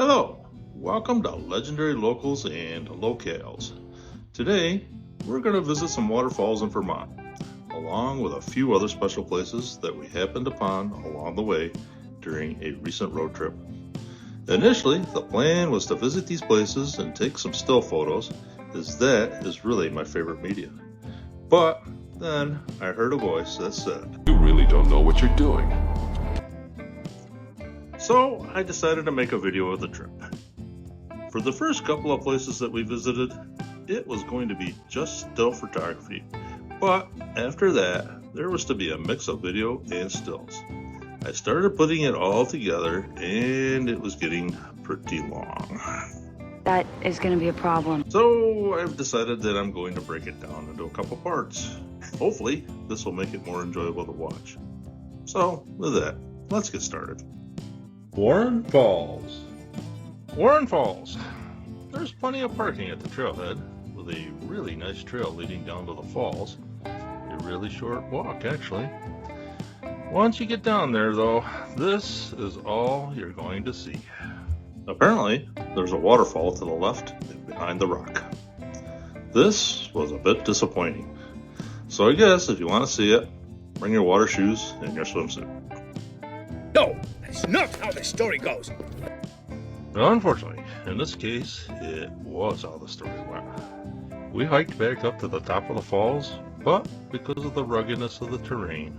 Hello, welcome to Legendary Locals and Locales. Today, we're going to visit some waterfalls in Vermont, along with a few other special places that we happened upon along the way during a recent road trip. Initially, the plan was to visit these places and take some still photos, as that is really my favorite media. But then I heard a voice that said, "You really don't know what you're doing." So I decided to make a video of the trip. For the first couple of places that we visited, it was going to be just still photography, but after that, there was to be a mix of video and stills. I started putting it all together and it was getting pretty long. That is going to be a problem. So I've decided that I'm going to break it down into a couple parts. Hopefully, this will make it more enjoyable to watch. So with that, let's get started. Warren Falls. Warren Falls. There's plenty of parking at the trailhead, with a really nice trail leading down to the falls. A really short walk, actually. Once you get down there, though, this is all you're going to see. Apparently, there's a waterfall to the left and behind the rock. This was a bit disappointing. So I guess if you want to see it, bring your water shoes and your swimsuit. No, that's not how the story goes. Unfortunately, in this case, it was how the story went. We hiked back up to the top of the falls, but because of the ruggedness of the terrain,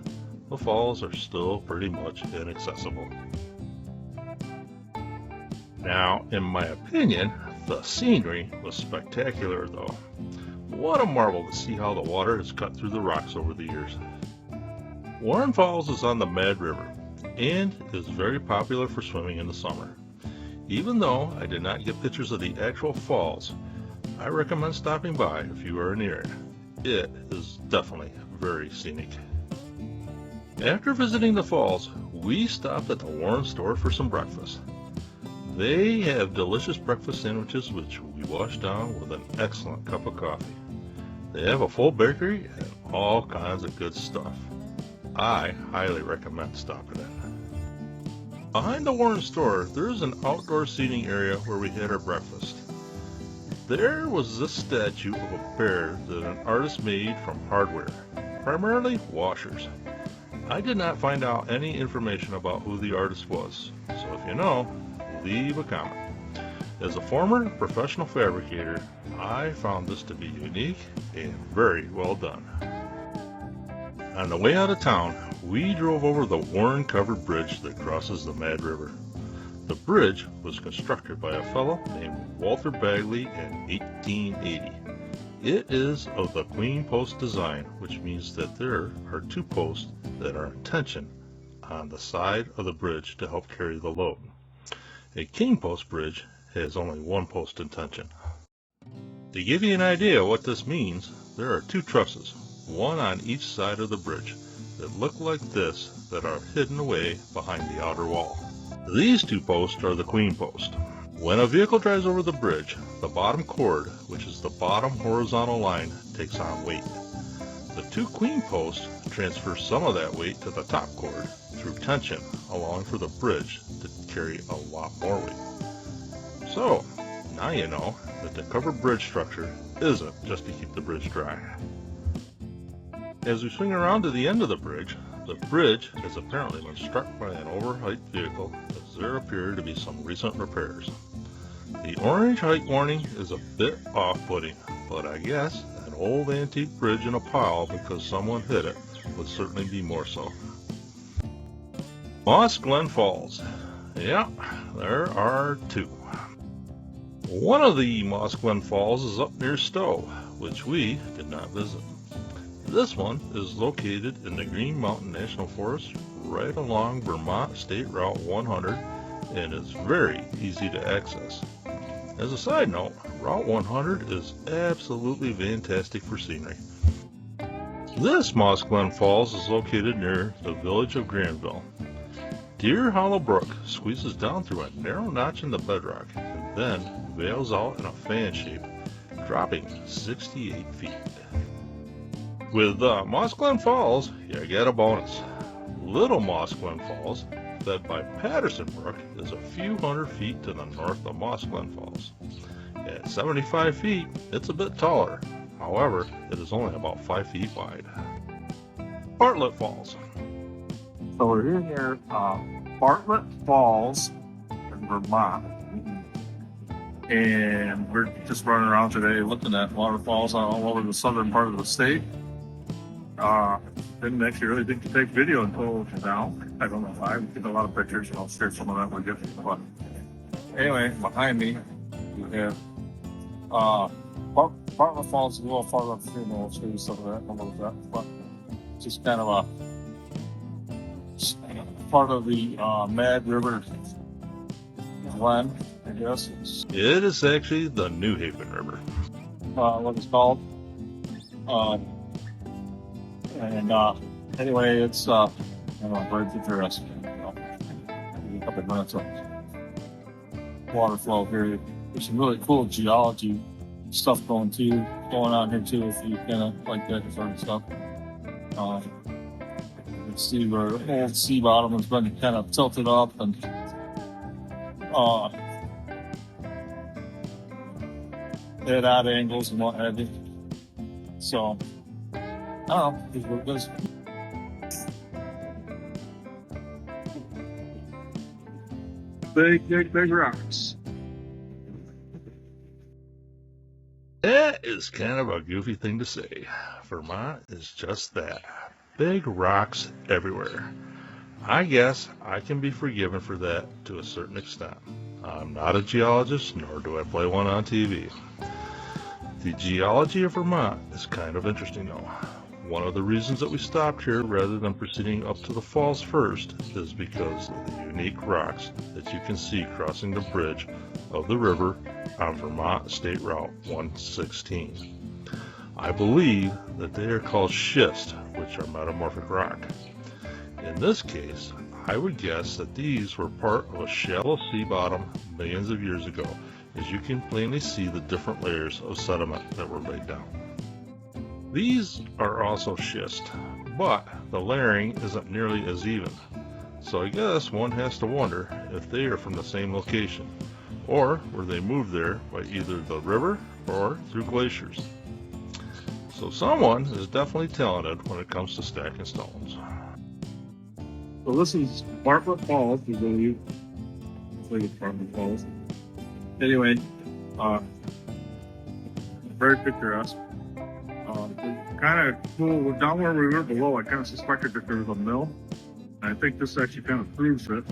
the falls are still pretty much inaccessible. Now, in my opinion, the scenery was spectacular though. What a marvel to see how the water has cut through the rocks over the years. Warren Falls is on the Mad River and is very popular for swimming in the summer. Even though I did not get pictures of the actual falls, I recommend stopping by if you are near it. It is definitely very scenic. After visiting the falls, we stopped at the Warren store for some breakfast. They have delicious breakfast sandwiches which we washed down with an excellent cup of coffee. They have a full bakery and all kinds of good stuff. I highly recommend stopping in. Behind the Warren store, there is an outdoor seating area where we had our breakfast. There was this statue of a bear that an artist made from hardware, primarily washers. I did not find out any information about who the artist was, so if you know, leave a comment. As a former professional fabricator, I found this to be unique and very well done. On the way out of town, we drove over the Warren covered bridge that crosses the Mad River. The bridge was constructed by a fellow named Walter Bagley in 1880. It is of the queen post design, which means that there are two posts that are in tension on the side of the bridge to help carry the load. A king post bridge has only one post in tension. To give you an idea what this means, there are two trusses, one on each side of the bridge, that look like this that are hidden away behind the outer wall. These two posts are the queen post. When a vehicle drives over the bridge, the bottom cord, which is the bottom horizontal line, takes on weight. The two queen posts transfer some of that weight to the top cord through tension along for the bridge to carry a lot more weight. So, now you know that the covered bridge structure isn't just to keep the bridge dry. As we swing around to the end of the bridge has apparently been struck by an overhyped vehicle as there appear to be some recent repairs. The orange height warning is a bit off-putting, but I guess an old antique bridge in a pile because someone hit it would certainly be more so. Moss Glen Falls. Yeah, there are two. One of the Moss Glen Falls is up near Stowe, which we did not visit. This one is located in the Green Mountain National Forest right along Vermont State Route 100 and is very easy to access. As a side note, Route 100 is absolutely fantastic for scenery. This Moss Glen Falls is located near the village of Granville. Deer Hollow Brook squeezes down through a narrow notch in the bedrock and then veils out in a fan shape, dropping 68 feet. With Moss Glen Falls, you get a bonus. Little Moss Glen Falls fed by Patterson Brook, is a few hundred feet to the north of Moss Glen Falls. At 75 feet, it's a bit taller. However, it is only about 5 feet wide. Barlet Falls. So we're here near Barlet Falls in Vermont. And we're just running around today looking at waterfalls all over the southern part of the state. Didn't actually really think to take video until now. I don't know why. We took a lot of pictures, and I'll share some of that with you. But anyway, behind me, we have Barlet Falls is a little farther upstream, and we'll show you some of that in a little bit. But just kind of a part of the Mad River Glen, I guess. It is actually the New Haven River. What it's called. Anyway, it's very interesting. A couple of minutes of water flow here. There's some really cool geology stuff going on here too. If you kind of like that sort of stuff. You can see where the old sea bottom has been kind of tilted up and at odd angles and what have you. So, I don't know, this is what it is. Big rocks. That is kind of a goofy thing to say. Vermont is just that. Big rocks everywhere. I guess I can be forgiven for that to a certain extent. I'm not a geologist, nor do I play one on TV. The geology of Vermont is kind of interesting though. One of the reasons that we stopped here rather than proceeding up to the falls first is because of the unique rocks that you can see crossing the bridge of the river on Vermont State Route 116. I believe that they are called schist, which are metamorphic rock. In this case, I would guess that these were part of a shallow sea bottom millions of years ago, as you can plainly see the different layers of sediment that were laid down. These are also schist, but the layering isn't nearly as even, so I guess one has to wonder if they are from the same location, or were they moved there by either the river or through glaciers. So someone is definitely talented when it comes to stacking stones. So this is Barlet Falls, I believe. I think it's Barlet Falls. Anyway, very picturesque. Kind of cool. Down where we were below, I kind of suspected that there was a mill. And I think this actually kind of proves it.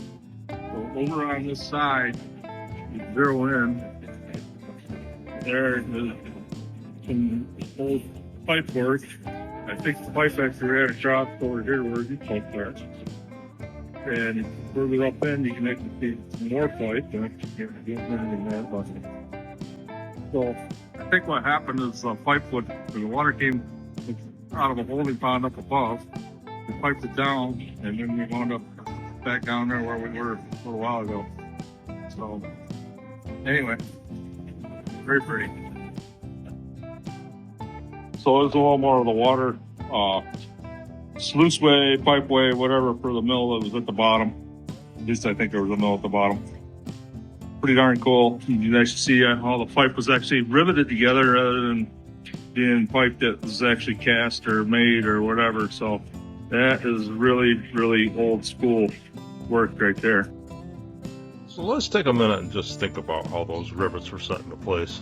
So over on this side, you zero in. There is some old pipe work. I think the pipe actually had a drop over here where you pipe there. And further up in, you can actually see some more pipe. I can't get anything there, but so I think what happened is the pipe would, the water came out of a holding pond up above. We piped it down, and then we wound up back down there where we were a little while ago. So anyway, very pretty. So there's a little more of the water. Sluiceway, pipeway, whatever for the mill that was at the bottom. At least I think there was a mill at the bottom. Pretty darn cool. You can actually see how the pipe was actually riveted together rather than being pipe that was actually cast or made or whatever. So that is really, really old school work right there. So let's take a minute and just think about how those rivets were set into place.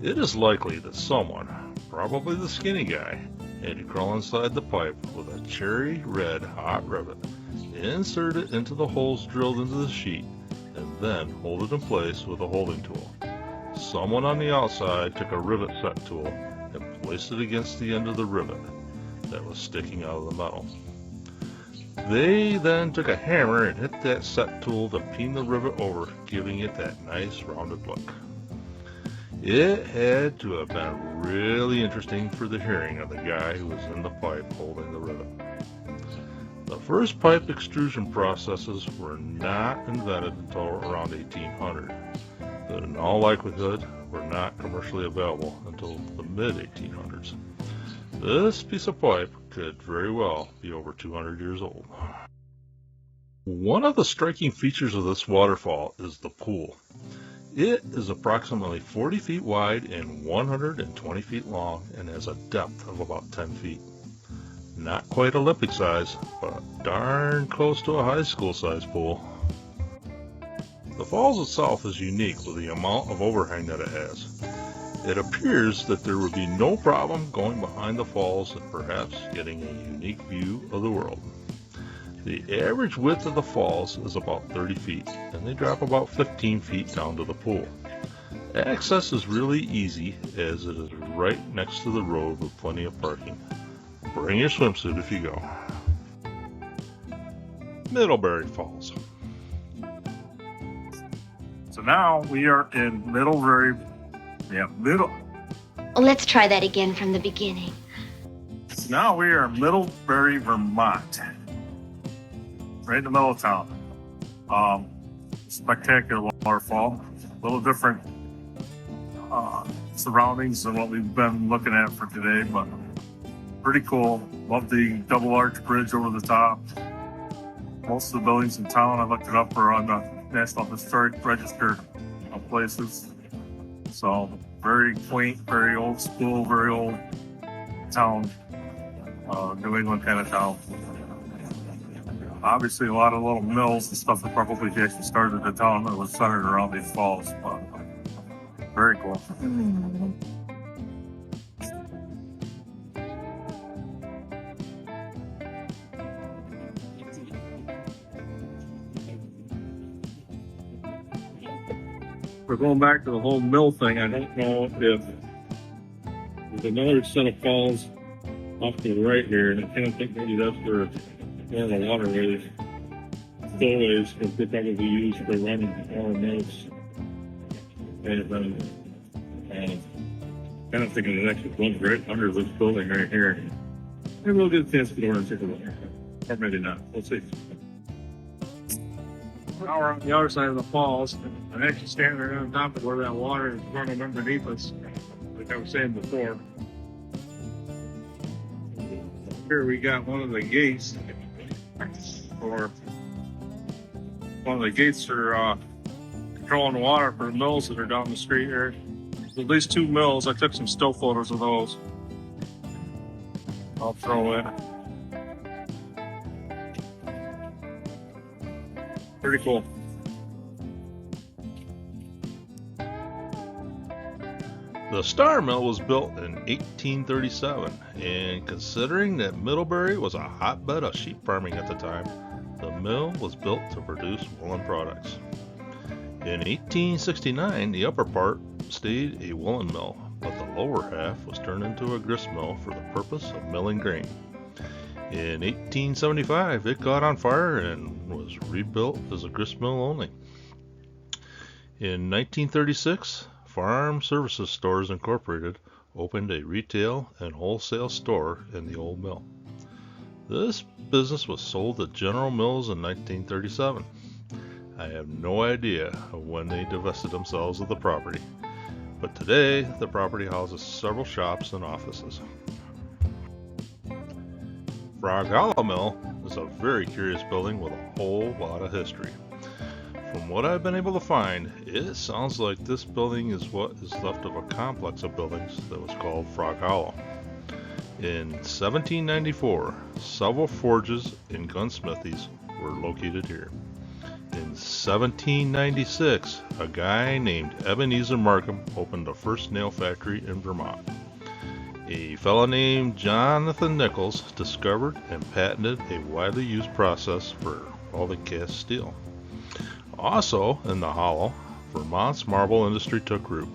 It is likely that someone, probably the skinny guy, had to crawl inside the pipe with a cherry red hot rivet, insert it into the holes drilled into the sheet, and then hold it in place with a holding tool. Someone on the outside took a rivet set tool and placed it against the end of the rivet that was sticking out of the metal. They then took a hammer and hit that set tool to peen the rivet over, giving it that nice rounded look. It had to have been really interesting for the hearing of the guy who was in the pipe holding the rivet. The first pipe extrusion processes were not invented until around 1800, but in all likelihood were not commercially available until the mid-1800s. This piece of pipe could very well be over 200 years old. One of the striking features of this waterfall is the pool. It is approximately 40 feet wide and 120 feet long and has a depth of about 10 feet. Not quite Olympic size, but darn close to a high school size pool. The falls itself is unique with the amount of overhang that it has. It appears that there would be no problem going behind the falls and perhaps getting a unique view of the world. The average width of the falls is about 30 feet, and they drop about 15 feet down to the pool. Access is really easy as it is right next to the road with plenty of parking. Bring your swimsuit if you go. Middlebury Falls. So now we are in Middlebury. Let's try that again from the beginning. So now we are in Middlebury, Vermont. Right in the middle of town. Spectacular waterfall. A little different surroundings than what we've been looking at for today, but pretty cool. Love the double arch bridge over the top. Most of the buildings in town, I looked it up, are on the National Historic Register of Places. So very quaint, very old school, very old town. New England kind of town. Obviously, a lot of little mills and stuff that probably actually started the town that was centered around these falls. But very cool. We're going back to the whole mill thing. I don't know if there's another set of falls off to the right here, and I kind of think maybe that's where one of the waterways, spillways, because they probably used for running our mills. And kind of thinking the next one's right under this building right here. Maybe we'll get a chance to go over and take a look. Or maybe not. We'll see. Now we're on the other side of the falls. I'm actually standing right on top of where that water is running underneath us, like I was saying before. Here we got one of the gates, or one of the gates for controlling the water for the mills that are down the street here. There's at least 2 mills. I took some still photos of those. I'll throw in. Pretty cool. The Star Mill was built in 1837, and considering that Middlebury was a hotbed of sheep farming at the time, the mill was built to produce woolen products. In 1869, the upper part stayed a woolen mill, but the lower half was turned into a grist mill for the purpose of milling grain. In 1875, it caught on fire and was rebuilt as a grist mill only. In 1936, Farm Services Stores Incorporated opened a retail and wholesale store in the old mill. This business was sold to General Mills in 1937. I have no idea of when they divested themselves of the property, but today the property houses several shops and offices. Frog Hollow Mill is a very curious building with a whole lot of history. From what I've been able to find, it sounds like this building is what is left of a complex of buildings that was called Frog Hollow. In 1794, several forges and gunsmithies were located here. In 1796, a guy named Ebenezer Markham opened the first nail factory in Vermont. A fellow named Jonathan Nichols discovered and patented a widely used process for welding cast steel. Also in the hollow, Vermont's marble industry took root.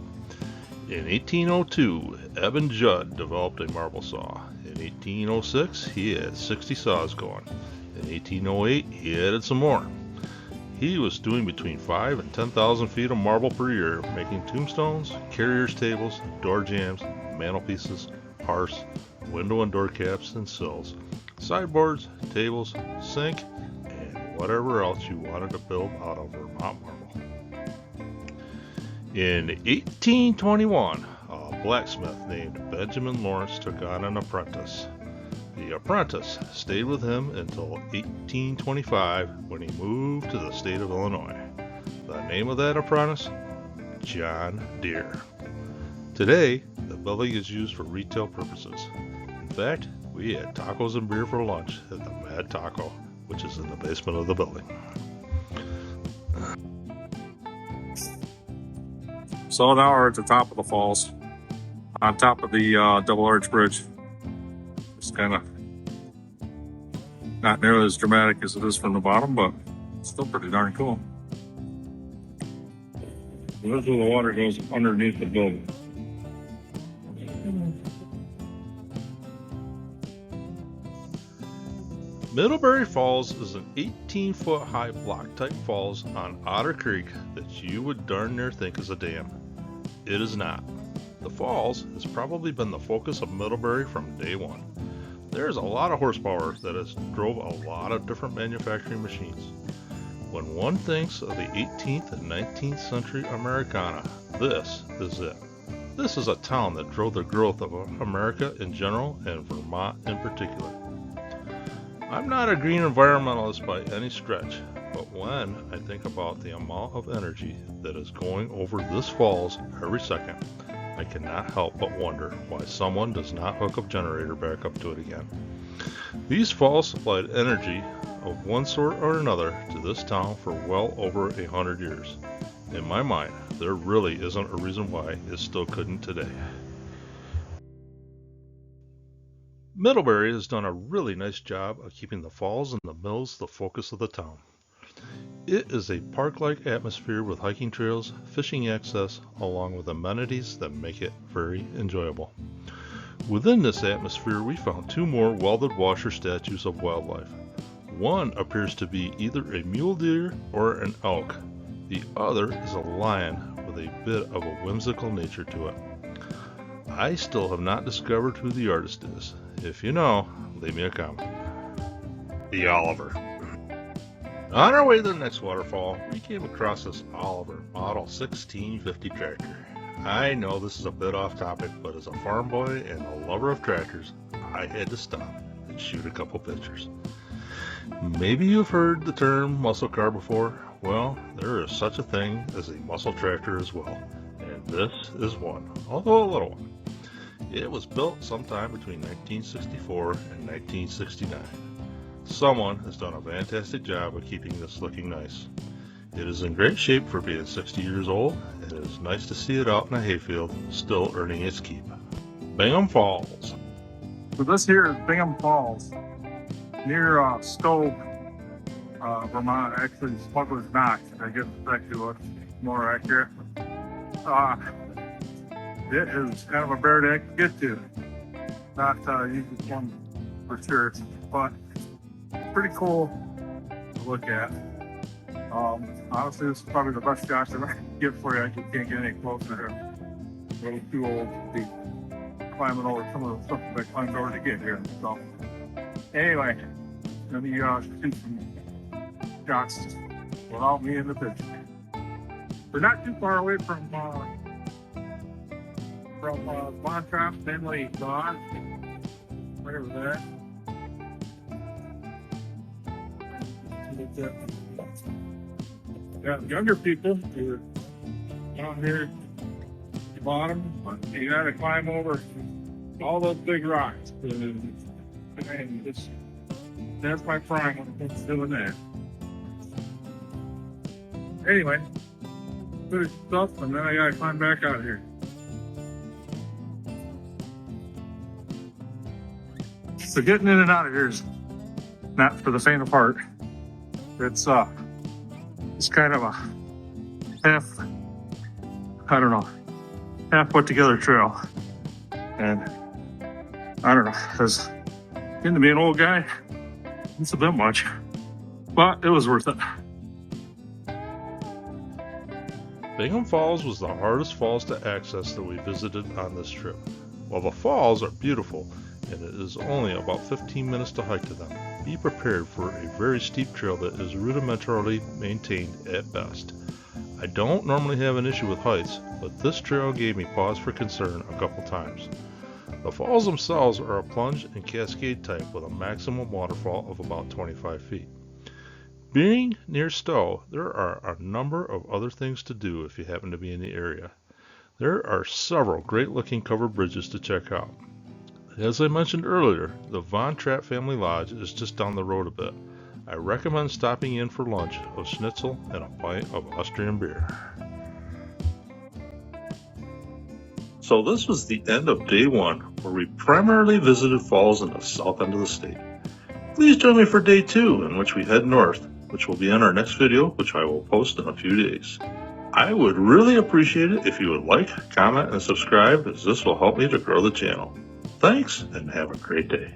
In 1802, Eben Judd developed a marble saw. In 1806, he had 60 saws going. In 1808, he added some more. He was doing between 5,000 and 10,000 feet of marble per year, making tombstones, carriers' tables, door jambs, mantelpieces, hearths, window and door caps and sills, sideboards, tables, sink, and whatever else you wanted to build out of Vermont marble. In 1821, a blacksmith named Benjamin Lawrence took on an apprentice. The apprentice stayed with him until 1825 when he moved to the state of Illinois. The name of that apprentice? John Deere. Today, the building is used for retail purposes. In fact, we had tacos and beer for lunch at the Mad Taco, which is in the basement of the building. So now we're at the top of the falls, on top of the double arch bridge. It's kind of not nearly as dramatic as it is from the bottom, but still pretty darn cool. This is where the water goes underneath the building. Middlebury Falls is an 18-foot high block-type falls on Otter Creek that you would darn near think is a dam. It is not. The falls has probably been the focus of Middlebury from day one. There's a lot of horsepower that has drove a lot of different manufacturing machines. When one thinks of the 18th and 19th century Americana, this is it. This is a town that drove the growth of America in general and Vermont in particular. I'm not a green environmentalist by any stretch, but when I think about the amount of energy that is going over this falls every second, I cannot help but wonder why someone does not hook a generator back up to it again. These falls supplied energy of one sort or another to this town for well over 100 years. In my mind, there really isn't a reason why it still couldn't today. Middlebury has done a really nice job of keeping the falls and the mills the focus of the town. It is a park-like atmosphere with hiking trails, fishing access, along with amenities that make it very enjoyable. Within this atmosphere, we found two more welded washer statues of wildlife. One appears to be either a mule deer or an elk. The other is a lion with a bit of a whimsical nature to it. I still have not discovered who the artist is. If you know, leave me a comment. The Oliver. On our way to the next waterfall, we came across this Oliver Model 1650 tractor. I know this is a bit off topic, but as a farm boy and a lover of tractors, I had to stop and shoot a couple pictures. Maybe you've heard the term muscle car before. Well, there is such a thing as a muscle tractor as well, and this is one, although a little one. It was built sometime between 1964 and 1969. Someone has done a fantastic job of keeping this looking nice. It is in great shape for being 60 years old, and it is nice to see it out in a hayfield, still earning its keep. Bingham Falls. So this here is Bingham Falls, near Stowe, Vermont. Actually, Smuggler's Knock. I guess it's actually what's more accurate. It is kind of a bear to get to. Not usually one for sure, but pretty cool to look at. Honestly, this is probably the best shot that I can get for you. I just can't get any closer. I'm a little too old to be climbing over some of the stuff that I climbed over to get here. So, anyway, let me shoot some shots without me in the picture. We're not too far away from Montrose, Finley, Dodge, whatever that. Got younger people who are down here at the bottom. You got to climb over all those big rocks. And that's my prime when it comes to doing that. Anyway, finish stuff, and then I got to climb back out here. So getting in and out of here is not for the faint of heart. It's kind of a half put together trail. And I don't know, because getting to be an old guy, it's a bit much, but it was worth it. Bingham Falls was the hardest falls to access that we visited on this trip. While the falls are beautiful, and it is only about 15 minutes to hike to them, be prepared for a very steep trail that is rudimentarily maintained at best. I don't normally have an issue with heights, but this trail gave me pause for concern a couple times. The falls themselves are a plunge and cascade type with a maximum waterfall of about 25 feet. Being near Stowe, there are a number of other things to do if you happen to be in the area. There are several great-looking covered bridges to check out. As I mentioned earlier, the Von Trapp Family Lodge is just down the road a bit. I recommend stopping in for lunch of schnitzel and a pint of Austrian beer. So this was the end of day 1, where we primarily visited falls in the south end of the state. Please join me for day 2, in which we head north, which will be in our next video, which I will post in a few days. I would really appreciate it if you would like, comment, and subscribe, as this will help me to grow the channel. Thanks, and have a great day.